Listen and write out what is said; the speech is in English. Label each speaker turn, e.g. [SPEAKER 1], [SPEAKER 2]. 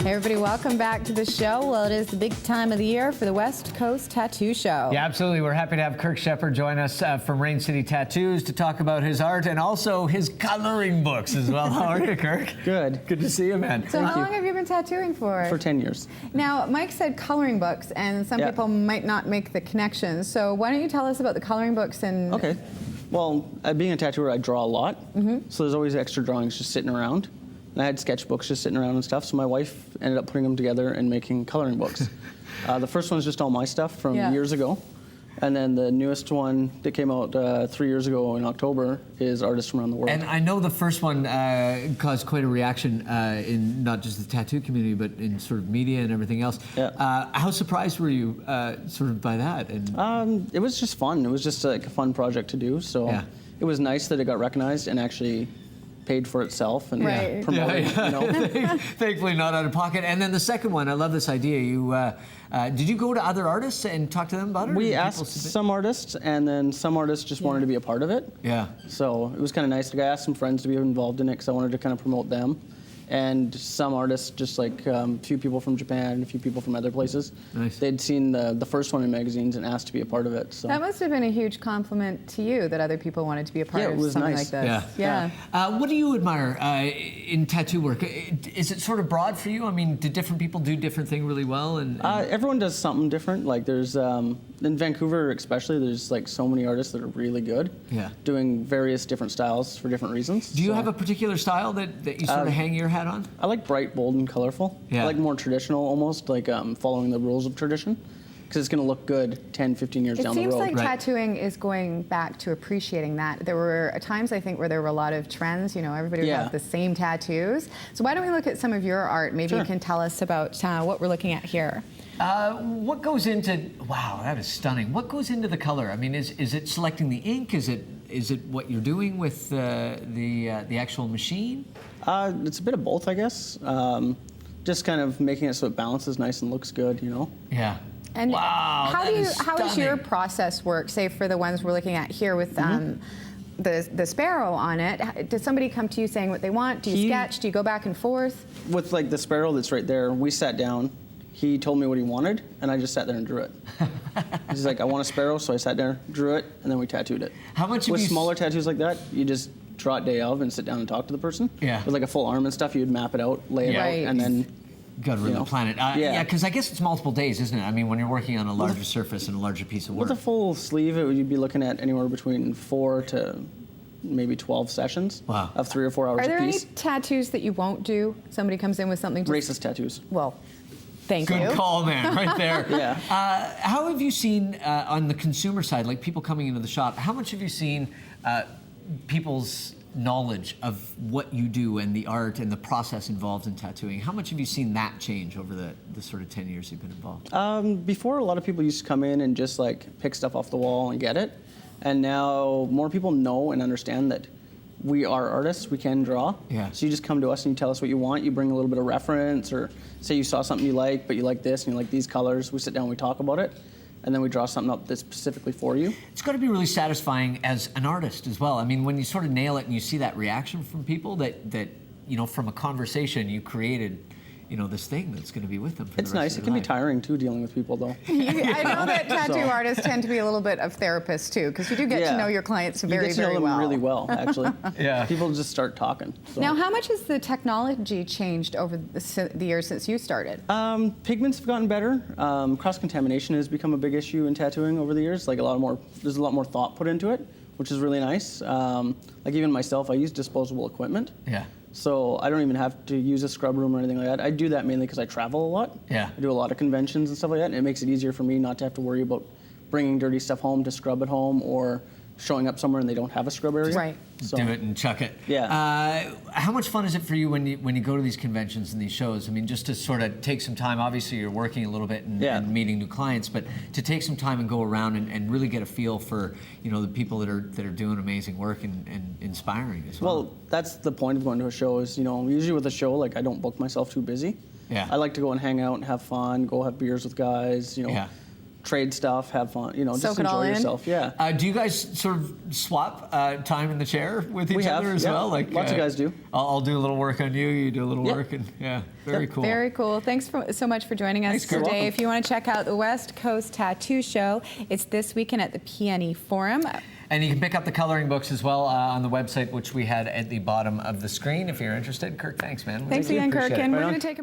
[SPEAKER 1] Hey everybody, welcome back to the show. Well, it is the big time of the year for the West Coast Tattoo Show.
[SPEAKER 2] Yeah, absolutely. We're happy to have Kirk Sheppard join us from Rain City Tattoos to talk about his art and also his coloring books as well. How are you, Kirk?
[SPEAKER 3] Good.
[SPEAKER 2] Good to see you, man.
[SPEAKER 1] So how long have you been tattooing for?
[SPEAKER 3] For 10 years.
[SPEAKER 1] Now, Mike said coloring books, and some people might not make the connection. So why don't you tell us about the coloring books and...
[SPEAKER 3] Okay. Well, being a tattooer, I draw a lot. So there's always extra drawings just sitting around. And I had sketchbooks just sitting around and stuff, so my wife ended up putting them together and making coloring books. The first one's just all my stuff from years ago. And then the newest one that came out 3 years ago in October is Artists from Around the World.
[SPEAKER 2] And I know the first one caused quite a reaction in not just the tattoo community, but in sort of media and everything else.
[SPEAKER 3] Yeah.
[SPEAKER 2] How surprised were you sort of by that? And
[SPEAKER 3] it was just fun. It was just like a fun project to do. So it was nice that it got recognized and actually paid for itself and promoted. You know?
[SPEAKER 2] Thankfully not out of pocket. And then the second one, I love this idea. You did you go to other artists and talk to them about it?
[SPEAKER 3] We asked some artists, and then some artists just wanted to be a part of it.
[SPEAKER 2] Yeah.
[SPEAKER 3] So it was kind of nice. Like, I asked some friends to be involved in it because I wanted to kind of promote them. And some artists, just like a few people from Japan, a few people from other places, they'd seen the first one in magazines and asked to be a part of it. So
[SPEAKER 1] that must have been a huge compliment to you that other people wanted to be a part of something like this.
[SPEAKER 2] Yeah. What do you admire in tattoo work? Is it sort of broad for you? I mean, do different people do different things really well? And
[SPEAKER 3] everyone does something different. Like there's in Vancouver especially, there's like so many artists that are really good. Doing various different styles for different reasons.
[SPEAKER 2] Do you have a particular style that you sort of hang your hat on?
[SPEAKER 3] I like bright, bold, and colorful. I like more traditional, almost like following the rules of tradition, because it's going to look good 10, 15 years down the road.
[SPEAKER 1] It seems like tattooing is going back to appreciating that. There were times, I think, where there were a lot of trends. You know, everybody would have the same tattoos. So why don't we look at some of your art? Maybe you can tell us about what we're looking at here.
[SPEAKER 2] What goes into, wow, that is stunning. What goes into the color? I mean, is it selecting the ink? Is it what you're doing with the actual machine?
[SPEAKER 3] It's a bit of both, I guess. Just kind of making it so it balances nice and looks good, you know?
[SPEAKER 1] Yeah. And
[SPEAKER 2] wow,
[SPEAKER 1] how does your process work, say for the ones we're looking at here with the sparrow on it? Does somebody come to you saying what they want? Do you sketch? Do you go back and forth?
[SPEAKER 3] With like the sparrow that's right there, we sat down. He told me what he wanted, and I just sat there and drew it. He's like, I want a sparrow, so I sat there, drew it, and then we tattooed it.
[SPEAKER 2] How much
[SPEAKER 3] with smaller tattoos like that, you just draw it day of and sit down and talk to the person. With like a full arm and stuff, you'd map it out, lay it out, and then
[SPEAKER 2] got to really plan it. Yeah, because I guess it's multiple days, isn't it? I mean, when you're working on a larger surface and a larger piece of work.
[SPEAKER 3] With a full sleeve, you'd be looking at anywhere between 4 to maybe 12 sessions of 3 or 4 hours apiece.
[SPEAKER 1] Are there any tattoos that you won't do? Somebody comes in with something.
[SPEAKER 3] Racist tattoos.
[SPEAKER 1] Well, thank you.
[SPEAKER 2] Good call, man, right there. How have you seen on the consumer side, like people coming into the shop, how much have you seen people's knowledge of what you do and the art and the process involved in tattooing? How much have you seen that change over the sort of 10 years you've been involved?
[SPEAKER 3] Before, a lot of people used to come in and just like pick stuff off the wall and get it. And now more people know and understand that we are artists, we can draw. So you just come to us and you tell us what you want. You bring a little bit of reference, or say you saw something you like, but you like this and you like these colors. We sit down and we talk about it. And then we draw something up that's specifically for you.
[SPEAKER 2] It's got to be really satisfying as an artist as well. I mean, when you sort of nail it and you see that reaction from people that you know, from a conversation you created, you know, this thing that's going to be with them for the rest of their life.
[SPEAKER 3] It can be tiring too, dealing with people though.
[SPEAKER 1] I know that tattoo artists tend to be a little bit of therapists too, because you do get to know your clients very, very well.
[SPEAKER 3] You get to know them really well, actually. People just start talking. So.
[SPEAKER 1] Now, how much has the technology changed over the years since you started?
[SPEAKER 3] Pigments have gotten better. Cross-contamination has become a big issue in tattooing over the years. Like there's a lot more thought put into it, which is really nice. Like even myself, I use disposable equipment. So I don't even have to use a scrub room or anything like that. I do that mainly because I travel a lot. I do a lot of conventions and stuff like that, and it makes it easier for me not to have to worry about bringing dirty stuff home to scrub at home, or showing up somewhere and they don't have a scrub area.
[SPEAKER 2] So, do it and chuck it. How much fun is it for you when you go to these conventions and these shows? I mean, just to sort of take some time. Obviously, you're working a little bit and meeting new clients, but to take some time and go around and really get a feel for, you know, the people that are doing amazing work and inspiring as well.
[SPEAKER 3] Well, that's the point of going to a show. Is, you know, usually with a show, like, I don't book myself too busy. I like to go and hang out and have fun, go have beers with guys, you know. trade stuff, have fun, you know,
[SPEAKER 1] Soak
[SPEAKER 3] just
[SPEAKER 1] it all
[SPEAKER 3] enjoy
[SPEAKER 1] in.
[SPEAKER 3] yourself. Yeah.
[SPEAKER 2] Do you guys sort of swap time in the chair with each other as well? Like
[SPEAKER 3] lots of guys do.
[SPEAKER 2] I'll do a little work on you, you do a little work, and very cool.
[SPEAKER 1] Very cool. Thanks so much for joining us
[SPEAKER 2] Thanks, Kirk.
[SPEAKER 1] today. If you want to check out the West Coast Tattoo Show, it's this weekend at the PNE Forum.
[SPEAKER 2] And you can pick up the coloring books as well on the website, which we had at the bottom of the screen if you're interested. Kirk, thanks, man.
[SPEAKER 1] Thanks again, Kirk.
[SPEAKER 3] Appreciate it.
[SPEAKER 1] And we're
[SPEAKER 3] Right
[SPEAKER 1] going
[SPEAKER 3] on.
[SPEAKER 1] to take a moment.